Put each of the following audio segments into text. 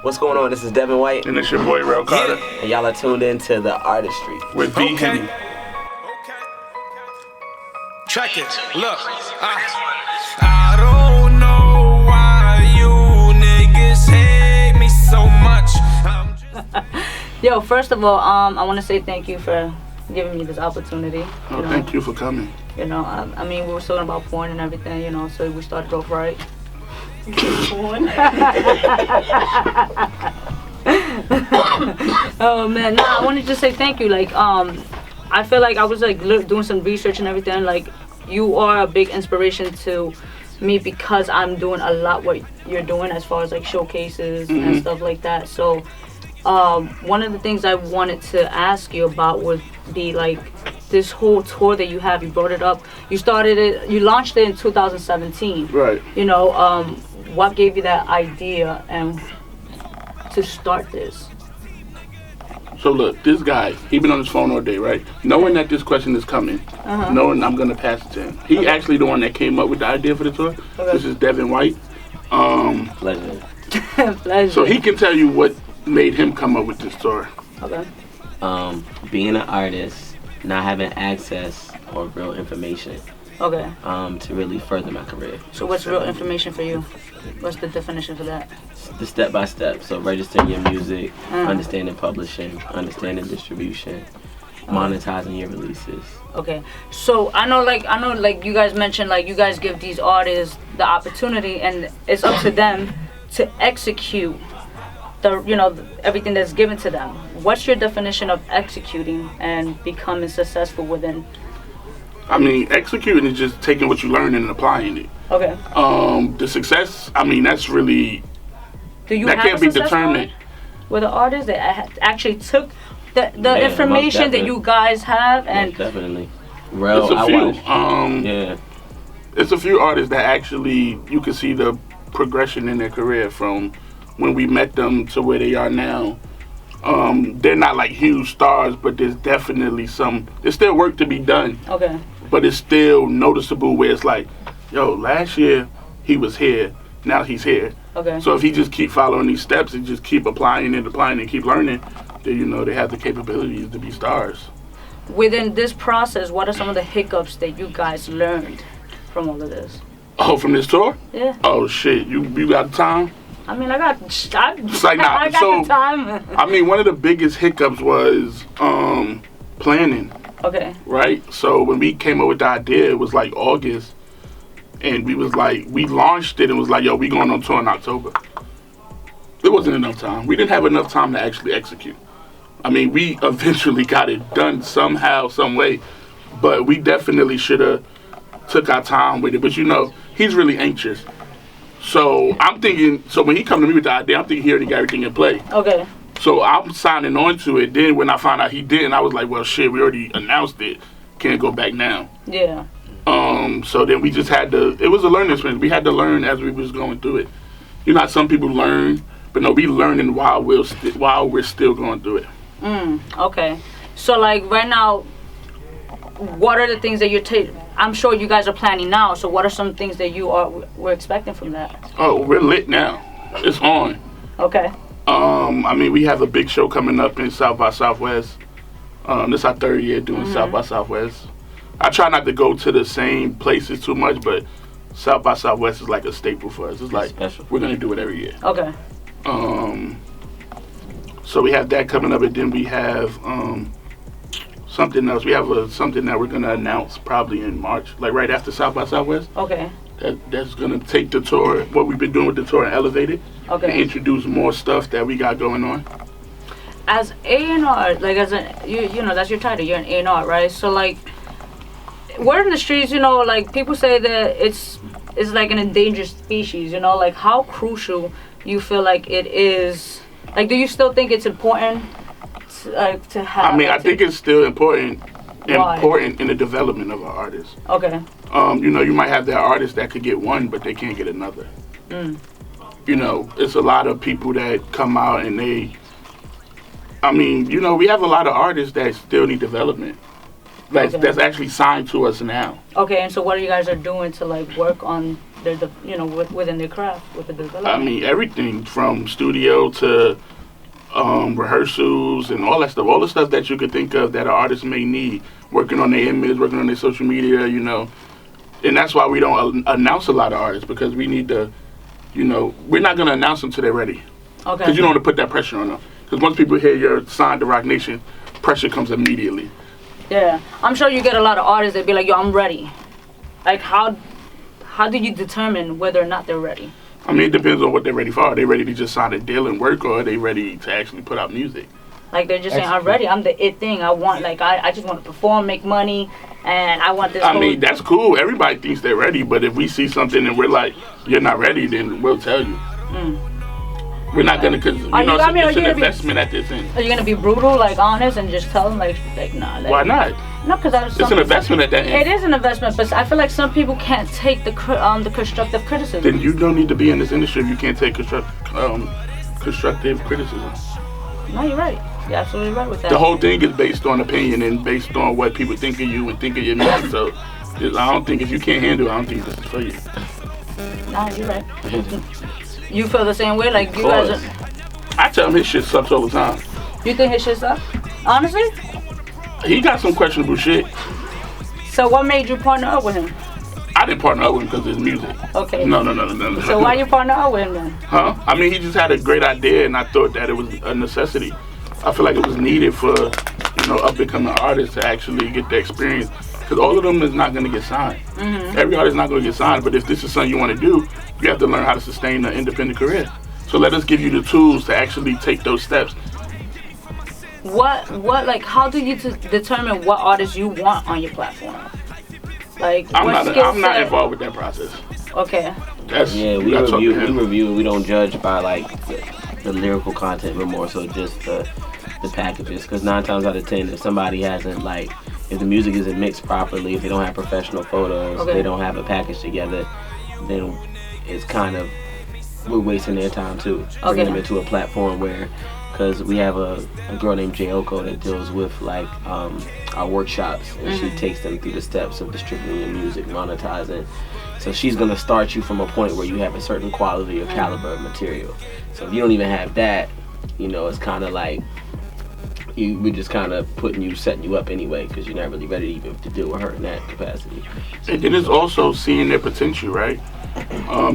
What's going on? This is Devin White. And it's your boy, Rel Carter. Yeah. And y'all are tuned into the Artistry. With V-Henny. Check it. Look. I don't know why you niggas hate me so much. Yo, first of all, I want to say thank you for giving me this opportunity. Thank you for coming. You know, I mean, we were talking about porn and everything, you know, so we started off right. Porn. Oh man, I wanted to say thank you. Like, I feel like I was like doing some research and everything. Like, you are a big inspiration to me because I'm doing a lot what you're doing as far as like showcases and stuff like that. So, one of the things I wanted to ask you about would be like this whole tour that you have. You brought it up. You launched it in 2017. Right. You know, what gave you that idea and to start this? So look, this guy, he been on his phone all day, right? Knowing that this question is coming, knowing I'm gonna pass it to him. He actually the one that came up with the idea for the tour. Okay. This is Devin White. Pleasure. Pleasure. So he can tell you what made him come up with this tour. Okay. Being an artist, not having access or real information. Okay. To really further my career. So what's real information for you? What's the definition for that? The step by step. So registering your music, understanding publishing, understanding distribution, monetizing your releases. Okay. So I know like you guys mentioned, like you guys give these artists the opportunity and it's up to them to execute everything that's given to them. What's your definition of executing and becoming successful within? I mean, executing is just taking what you learn and applying it. Okay. The success, I mean, that's really, that can't be determined. With an artist that actually took the information that you guys have and most definitely. Rel, it's a few. It's a few artists that actually you can see the progression in their career from when we met them to where they are now. They're not like huge stars, but there's definitely there's still work to be done. Okay. But it's still noticeable where it's like, yo, last year he was here, now he's here. Okay. So if he just keep following these steps and just keep applying and keep learning, then they have the capabilities to be stars. Within this process, what are some of the hiccups that you guys learned from all of this? Oh, from this tour? Yeah. Oh shit, you got time? I mean, I got the time. I mean, one of the biggest hiccups was planning. Okay. Right? So when we came up with the idea, it was like August. And we launched it and was like, yo, we going on tour in October. There wasn't enough time. We didn't have enough time to actually execute. I mean, we eventually got it done somehow, some way. But we definitely should have took our time with it. But he's really anxious. So I'm thinking, when he come to me with the idea, I'm thinking he already got everything in play. Okay. So I'm signing on to it. Then when I found out he didn't, I was like, well, shit, we already announced it. Can't go back now. Yeah. So then we just had to, it was a learning experience. We had to learn as we was going through it. Some people learn, but no, we learning while we're still going through it. Okay. So like right now, what are the things that you're I'm sure you guys are planning now. So what are some things that we're expecting from that? Oh, we're lit now. It's on. Okay. I mean, we have a big show coming up in South by Southwest. This is our third year doing South by Southwest. I try not to go to the same places too much, but South by Southwest is like a staple for us. It's like special. We're gonna do it every year. Okay. So we have that coming up, and then we have something else. We have something that we're gonna announce probably in March, like right after South by Southwest. Okay. That's gonna take the tour, what we've been doing with the tour, and elevate it. Okay. And introduce more stuff that we got going on. As A&R, like you know, that's your title. You're an A&R, right? So like, word in the streets, like people say that it's like an endangered species. Like how crucial you feel like it is. Like, do you still think it's important to have? I mean, I think it's still important Why? In the development of an artist. Okay. You might have that artist that could get one, but they can't get another. It's a lot of people that come out and we have a lot of artists that still need development. That's actually signed to us now. Okay, and so what are you guys are doing to like work on within their craft, with the development? I mean, everything from studio to rehearsals and all that stuff. All the stuff that you could think of that an artist may need. Working on their image, working on their social media, And that's why we don't announce a lot of artists, because we need to, we're not going to announce them till they're ready. Okay. Because you don't want to put that pressure on them. Because once people hear you're signed to Rock Nation, pressure comes immediately. Yeah. I'm sure you get a lot of artists that be like, yo, I'm ready. Like, how do you determine whether or not they're ready? I mean, it depends on what they're ready for. Are they ready to just sign a deal and work, or are they ready to actually put out music? Like, they're just saying, I'm ready. I'm the it thing. I want, I just want to perform, make money, and I want this. I mean, that's cool. Everybody thinks they're ready, but if we see something and we're like, you're not ready, then we'll tell you. We're not going to, because, it's an investment at this end. Are you going to be brutal, honest, and just tell them, nah? Why not? No, because it's an investment at that end. It is an investment, but I feel like some people can't take the constructive criticism. Then you don't need to be in this industry if you can't take constructive criticism. No, you're right. You're absolutely right with that. The whole thing is based on opinion and based on what people think of you and think of your music. So I don't think if you can't handle it, I don't think this is for you. Nah, you're right. You feel the same way? Like, you guys are... I tell him his shit sucks all the time. You think his shit sucks? Honestly? He got some questionable shit. So what made you partner up with him? I didn't partner up with him because of his music. Okay. No. So why you partner up with him then? Huh? I mean, he just had a great idea, and I thought that it was a necessity. I feel like it was needed for, up-and-coming artists to actually get the experience. Because all of them is not going to get signed. Every artist is not going to get signed, but if this is something you want to do, you have to learn how to sustain an independent career. So let us give you the tools to actually take those steps. How do you determine what artists you want on your platform? I'm not involved with that process. Okay. We review. We don't judge by the lyrical content, but more so just the packages. Because 9 times out of 10, if somebody hasn't if the music isn't mixed properly, if they don't have professional photos, they don't have a package together, then it's kind of, we're wasting their time too. Bringing them into a platform where, because we have a girl named Jayoko that deals with our workshops, and she takes them through the steps of distributing your music, monetizing. So she's gonna start you from a point where you have a certain quality or caliber of material. So if you don't even have that, it's kind of like we're just kind of setting you up anyway, because you're not really ready even to deal with her in that capacity. And then it's also seeing their potential, right?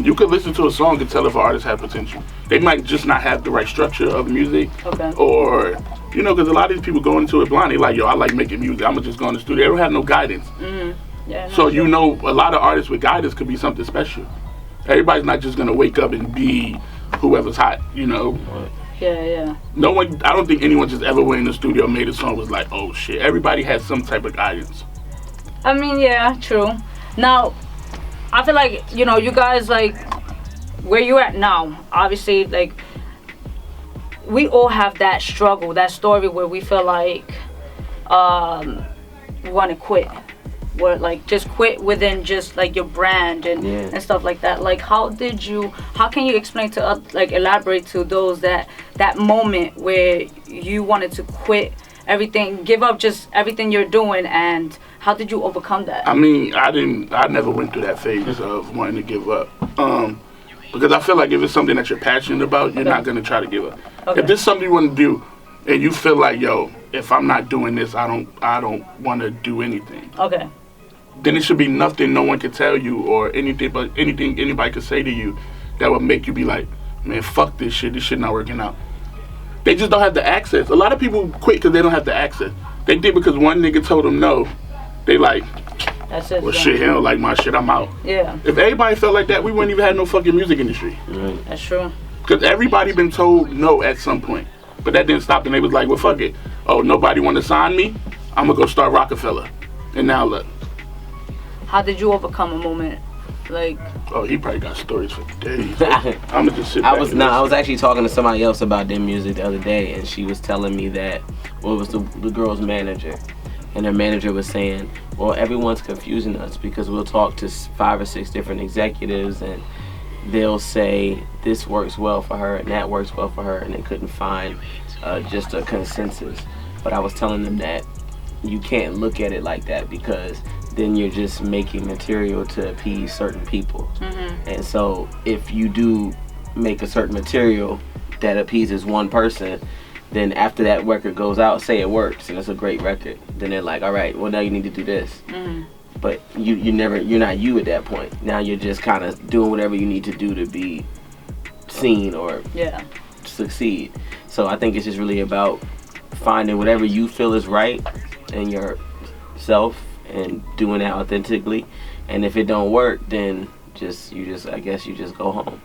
You could listen to a song and tell if artists have potential. They might just not have the right structure of music, or because a lot of these people go into it blind. They like, yo, I like making music. I'ma just go in the studio. They don't have no guidance. Yeah, so a lot of artists with guidance could be something special. Everybody's not just gonna wake up and be whoever's hot, Yeah. No one. I don't think anyone just ever went in the studio and made a song was like, oh shit. Everybody has some type of guidance. I mean, yeah, true. Now, I feel like you guys where you at now. Obviously, we all have that struggle, that story where we feel like we want to quit. Where just quit within just your brand and stuff like that. How can you explain to us, elaborate to those that moment where you wanted to quit everything, give up just everything you're doing, and how did you overcome that? I mean, I never went through that phase of wanting to give up. Because I feel like if it's something that you're passionate about, you're not gonna try to give up. If this is something you want to do and you feel like, yo, if I'm not doing this, I don't want to do anything. Okay. Then it should be nothing no one can tell you or anything anybody could say to you that would make you be like, man, fuck this shit not working out. They just don't have the access. A lot of people quit because they don't have the access. They did because one nigga told them no. They like, that's it. Well, shit, he don't like my shit, I'm out. Yeah. If everybody felt like that, we wouldn't even have no fucking music industry. That's true. Because everybody been told no at some point. But that didn't stop them. They was like, well, fuck it. Oh, nobody want to sign me? I'm going to go start Rockefeller. And now look. How did you overcome a moment? Oh, he probably got stories for days. I'm gonna just sit back. I was actually talking to somebody else about their music the other day, and she was telling me that, it was the girl's manager, and her manager was saying, well, everyone's confusing us because we'll talk to 5 or 6 different executives, and they'll say this works well for her and that works well for her, and they couldn't find just a consensus. But I was telling them that you can't look at it like that, because then you're just making material to appease certain people. And so if you do make a certain material that appeases one person, then after that record goes out, say it works and it's a great record, then they're like, all right, well now you need to do this. But you're not you at that point. Now you're just kind of doing whatever you need to do to be seen or succeed. So I think it's just really about finding whatever you feel is right in yourself and doing it authentically. And if it don't work, then I guess you just go home.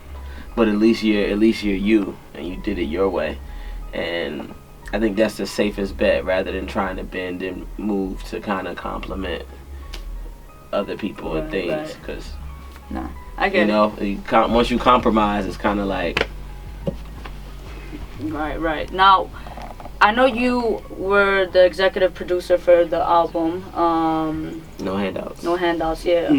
But at least you're you and you did it your way. And I think that's the safest bet rather than trying to bend and move to kind of compliment other people and things. Because I get it. Once you compromise, it's kind of like right. Now, I know you were the executive producer for the album. No Handouts. No Handouts. Yeah.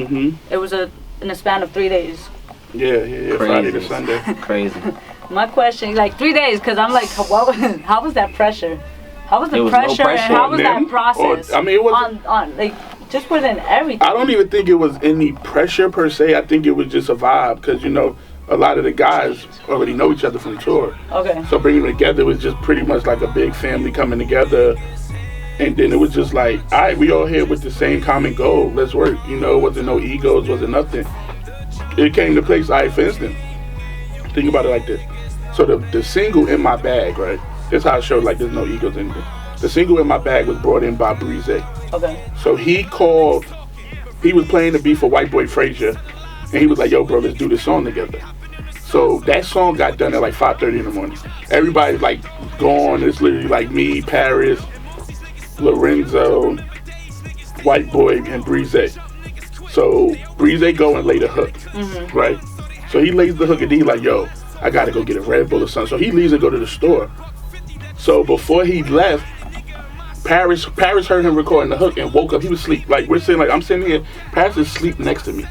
It was in a span of 3 days. Yeah. Friday to Sunday. Crazy. My question, like 3 days, because I'm like, how was that pressure? How was the pressure, no pressure and how was that process? It wasn't on like just within everything. I don't even think it was any pressure per se. I think it was just a vibe because a lot of the guys already know each other from the tour. Okay. So bringing them together was just pretty much like a big family coming together. And then it was just like, all right, we all here with the same common goal. Let's work. Wasn't no egos, wasn't nothing. It came to place, all right, for instance, think about it like this. So the single In My Bag, right? That's how I showed like there's no egos in it. The single In My Bag was brought in by Breeze. Okay. So he was playing the beat for White Boy Frazier, and he was like, yo, bro, let's do this song together. So that song got done at like 5:30 in the morning. Everybody's like gone. It's literally like me, Paris, Lorenzo, White Boy, and Breeze. So Breeze go and lay the hook, right? So he lays the hook and he's like, yo, I gotta go get a Red Bull or something. So he leaves and go to the store. So before he left, Paris heard him recording the hook and woke up. He was asleep. Like I'm sitting here, Paris is asleep next to me.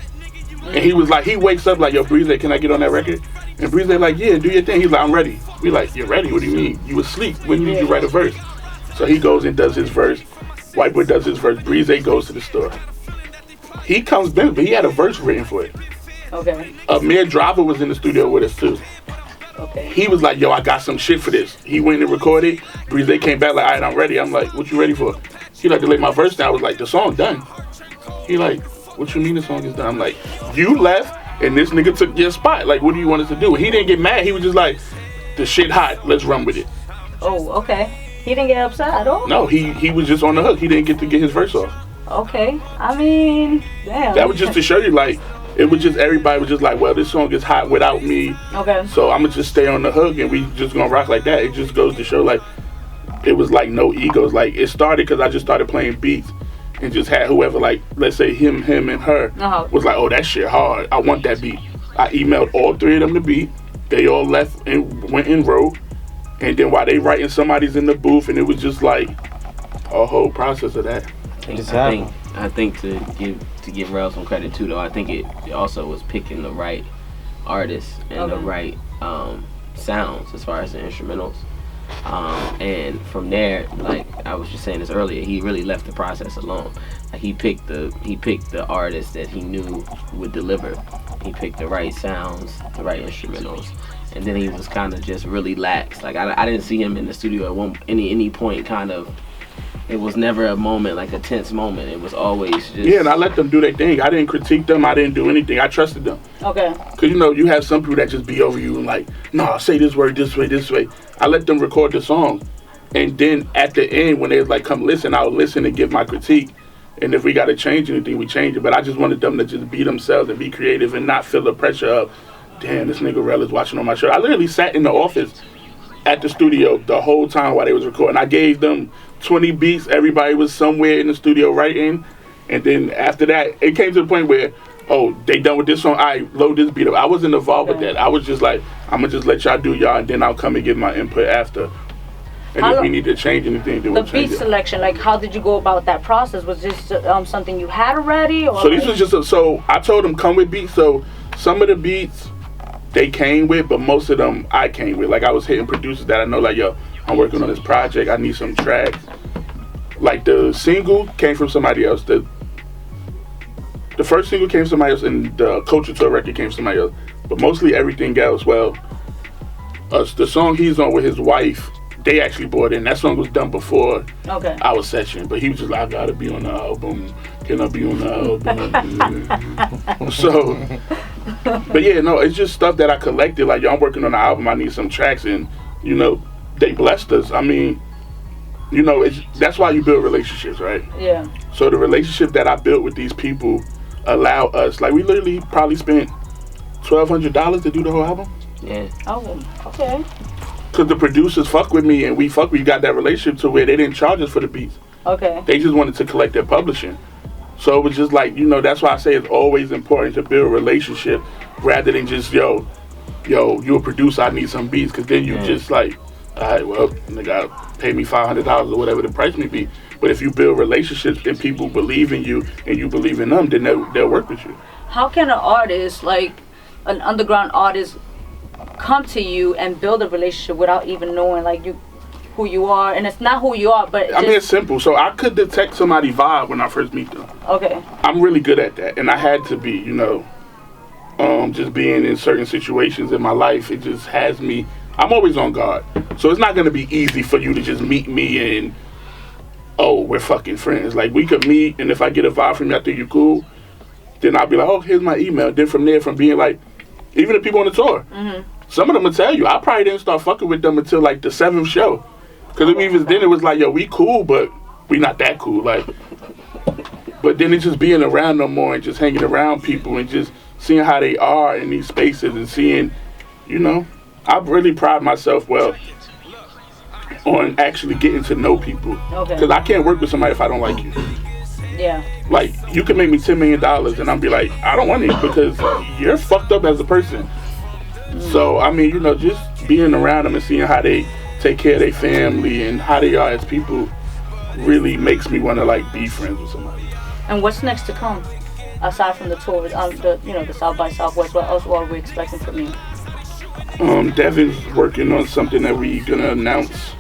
And he was like, he wakes up like, yo, Breeze, can I get on that record? And Breeze like, yeah, do your thing. He's like, I'm ready. We like, you're ready? What do you mean? You asleep. When you write a verse? So he goes and does his verse. White Boy does his verse. Breeze goes to the store. He comes back, but he had a verse written for it. Okay. Amir Driver was in the studio with us too. Okay. He was like, yo, I got some shit for this. He went and recorded. Breeze came back like, all right, I'm ready. I'm like, what you ready for? He like to lay my verse down. I was like, the song done. He like, what you mean the song is done? I'm like, you left and this nigga took your spot. Like, what do you want us to do? He didn't get mad. He was just like, the shit hot. Let's run with it. Oh, okay. He didn't get upset at all? No, he was just on the hook. He didn't get to get his verse off. Okay. I mean, damn. That was just to show you, like, it was just, everybody was just like, well, this song is hot without me. Okay. So I'm going to just stay on the hook and we just going to rock like that. It just goes to show, like, it was like no egos. Like, it started because I just started playing beats and just had whoever, like, let's say him, and her was like, oh, that shit hard. I want that beat. I emailed all three of them the beat. They all left and went and wrote. And then while they writing, somebody's in the booth, and it was just like a whole process of that. I think to give Rel some credit too, though, I think it also was picking the right artists and the right sounds as far as the instrumentals. And from there, like I was just saying this earlier, he really left the process alone. Like he picked the artists that he knew would deliver. He picked the right sounds, the right instrumentals, and then he was kind of just really lax. Like I didn't see him in the studio at any point. Kind of, it was never a moment like a tense moment. It was always just and I let them do their thing. I didn't critique them. I didn't do anything. I trusted them. Okay. Cause you have some people that just be over you and like, no, say this word this way. I let them record the song, and then at the end when they was like, come listen, I'll listen and give my critique. And if we got to change anything, we change it. But I just wanted them to just be themselves and be creative and not feel the pressure of, damn, this nigga Rel is watching on my show. I literally sat in the office at the studio the whole time while they was recording. I gave them 20 beats. Everybody was somewhere in the studio writing. And then after that, it came to the point where, oh, they done with this song. I load this beat up. I wasn't involved with that. I was just like, I'm going to just let y'all do y'all, and then I'll come and give my input after. And if we need to change anything, then we'll change it. The beat selection, like how did you go about that process? Was this something you had already? Or so this was just, so I told them come with beats. So some of the beats they came with, but most of them I came with. Like I was hitting producers that I know, like, yo, I'm working on this project. I need some tracks. Like the single came from somebody else. first single came to somebody else, and the Culture Tour record came to somebody else. But mostly everything else, well, the song he's on with his wife, they actually brought in. That song was done before our session, but he was just like, I gotta be on the album. Can I be on the album? So, but yeah, no, it's just stuff that I collected. Like, yo, I'm working on the album. I need some tracks, and you know, they blessed us. I mean, you know, that's why you build relationships, right? Yeah. So the relationship that I built with these people allow us, like, we literally probably spent $1,200 to do the whole album. Yeah. Oh, okay. Because the producers fuck with me, and we got that relationship to where they didn't charge us for the beats. Okay. They just wanted to collect their publishing. So it was just like, you know, that's why I say it's always important to build a relationship rather than just, yo, you a producer, I need some beats. Because then you just like, all right, well, nigga, pay me $500 or whatever the price may be. But if you build relationships and people believe in you and you believe in them, then they'll work with you. How can an artist, like an underground artist, come to you and build a relationship without even knowing like who you are? And it's not who you are, but I mean, it's simple. So I could detect somebody's vibe when I first meet them. Okay. I'm really good at that, and I had to be, you know, just being in certain situations in my life, it just has me. I'm always on guard, so it's not gonna be easy for you to just meet me and, oh, we're fucking friends. Like, we could meet, and if I get a vibe from you, I think you're cool, then I'll be like, oh, here's my email. Then from there, from being like, even the people on the tour, some of them will tell you, I probably didn't start fucking with them until like the 7th show. Because even then it was like, yo, we cool, but we not that cool. Like, but then it's just being around them more and just hanging around people and just seeing how they are in these spaces and seeing, you know, I really pride myself, well, on actually getting to know people. Because I can't work with somebody if I don't like you. Yeah. Like, you can make me $10 million and I'll be like, I don't want it because you're fucked up as a person. So, I mean, you know, just being around them and seeing how they take care of their family and how they are as people really makes me want to, like, be friends with somebody. And what's next to come? Aside from the tour, the South by Southwest, what else are we expecting from you? Devin's working on something that we're going to announce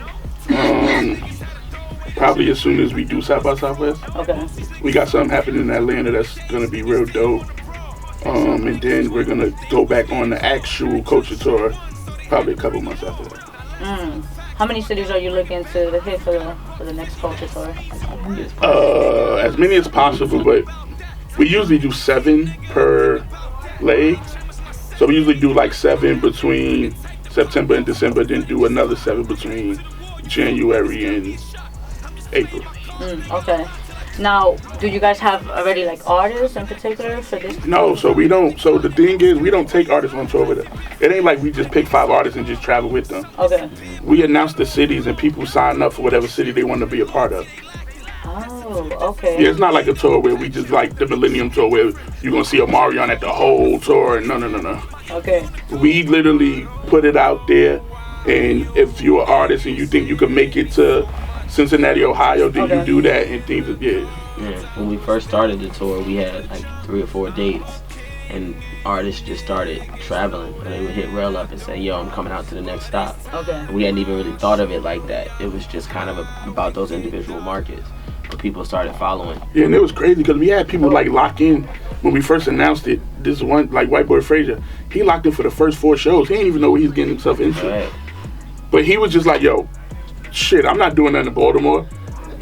probably as soon as we do South by Southwest. Okay. We got something happening in Atlanta that's going to be real dope. And then we're going to go back on the actual Culture Tour probably a couple months after that. How many cities are you looking to hit for the next Culture Tour? As many as possible, but we usually do 7 per leg. So we usually do like 7 between September and December, then do another 7 between January and April. Okay. Now, do you guys have already like artists in particular for this? No, so we don't. So the thing is, we don't take artists on tour with us. It ain't like we just pick 5 artists and just travel with them. Okay. We announce the cities and people sign up for whatever city they want to be a part of. Oh, okay. Yeah, it's not like a tour where we just like the Millennium Tour where you're going to see Omarion at the whole tour. No. Okay. We literally put it out there, and if you're an artist and you think you can make it to Cincinnati, Ohio, then you do that and things. Yeah. When we first started the tour, we had like 3 or 4 dates, and artists just started traveling, and they would hit Rel up and say, "Yo, I'm coming out to the next stop." Okay. And we hadn't even really thought of it like that. It was just kind of about those individual markets, but people started following. Yeah, and it was crazy because we had people like lock in when we first announced it. This one, like White Boy Frazier, he locked in for the first 4 shows. He didn't even know what he was getting himself into. Right. But he was just like, yo, shit, I'm not doing nothing in Baltimore.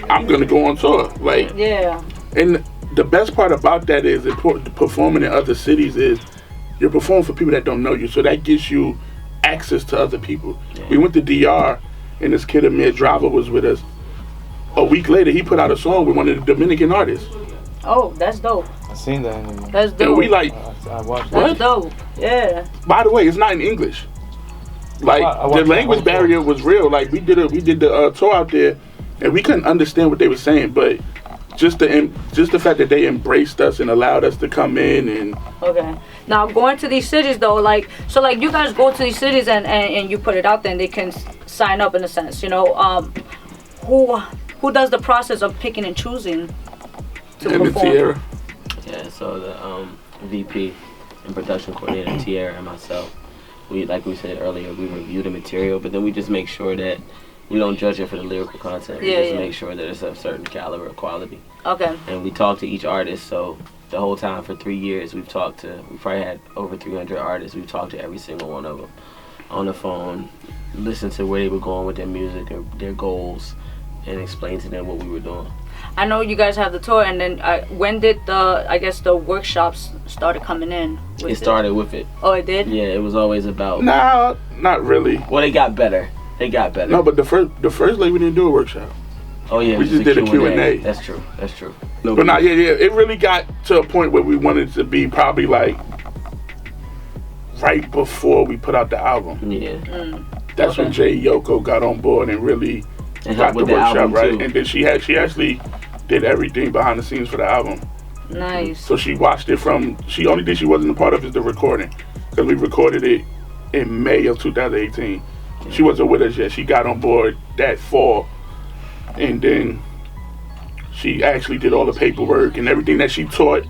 I'm gonna go on tour. Like, yeah. And the best part about that is performing in other cities is you're performing for people that don't know you, so that gives you access to other people. Yeah. We went to DR, and this kid Amir Driver was with us. A week later, he put out a song with one of the Dominican artists. Oh, that's dope. I seen that. That's dope. And we like, I watched that's that. dope. Yeah. By the way, it's not in English. Like, the language barrier was real. Like, we did the tour out there, and we couldn't understand what they were saying, but just the fact that they embraced us and allowed us to come in and. Okay. Now going to these cities though, like you guys go to these cities and you put it out there and they can sign up in a sense, you know. Who does the process of picking and choosing to and perform? Tierra. Yeah, so the VP and production coordinator Tierra and myself, we, like we said earlier, we review the material, but then we just make sure that we don't judge it for the lyrical content. We just make sure that it's of certain caliber of quality. Okay. And we talk to each artist, so the whole time for 3 years, we probably had over 300 artists. We've talked to every single one of them on the phone, listened to where they were going with their music, their goals, and explained to them what we were doing. I know you guys have the tour, and then when did the workshops started coming in? It started with it. Oh, it did? Yeah, it was always about. Nah, not really. Well, they got better. No, but the first like we didn't do a workshop. Oh yeah, we just did a Q&A. That's true. No, but not it really got to a point where we wanted to be probably like right before we put out the album. Yeah. That's when Jay Yoko got on board and really got the workshop right. Too. And then she actually did everything behind the scenes for the album. Nice. So she watched it only thing she wasn't a part of is the recording. Because we recorded it in May of 2018. She wasn't with us yet. She got on board that fall. And then she actually did all the paperwork and everything that she taught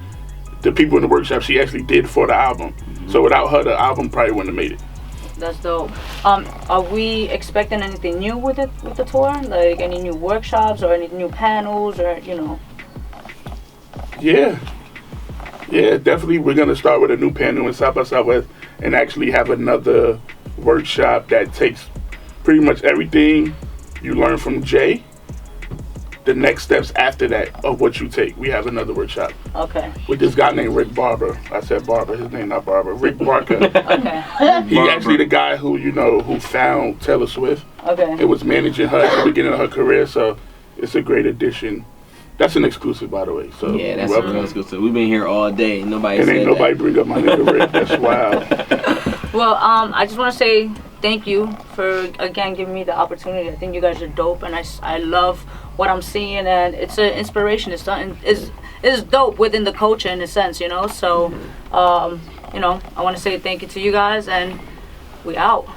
the people in the workshop, she actually did for the album. So without her, the album probably wouldn't have made it. That's dope. Are we expecting anything new with the tour? Like any new workshops or any new panels or, you know? Yeah, definitely. We're going to start with a new panel in South by Southwest and actually have another workshop that takes pretty much everything you learn from Jay. The next steps after that of what you take. We have another workshop. Okay. With this guy named Rick Barber. I said Barber, his name not Barber. Rick Barker. Okay. He actually the guy who found Taylor Swift. Okay. It was managing her at the beginning of her career, so it's a great addition. That's an exclusive, by the way. So yeah, that's an exclusive. We've been here all day. Nobody said ain't nobody bring up my nigga Rick. That's wild. Well, I just want to say thank you for again giving me the opportunity. I think you guys are dope, and I love what I'm seeing, and it's an inspiration. It's dope within the culture in a sense, you know. So, you know, I want to say thank you to you guys, and we out.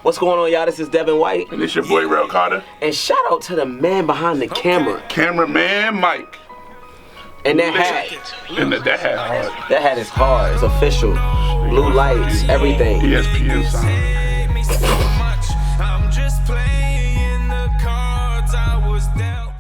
What's going on, y'all? This is Devin White. And it's your boy, Rel Carter. And shout out to the man behind the camera. Cameraman Mike. And that hat. And that hat hard. That hat is hard. It's official. Blue lights, everything. ESPN sign. I'm just playing the cards I was dealt.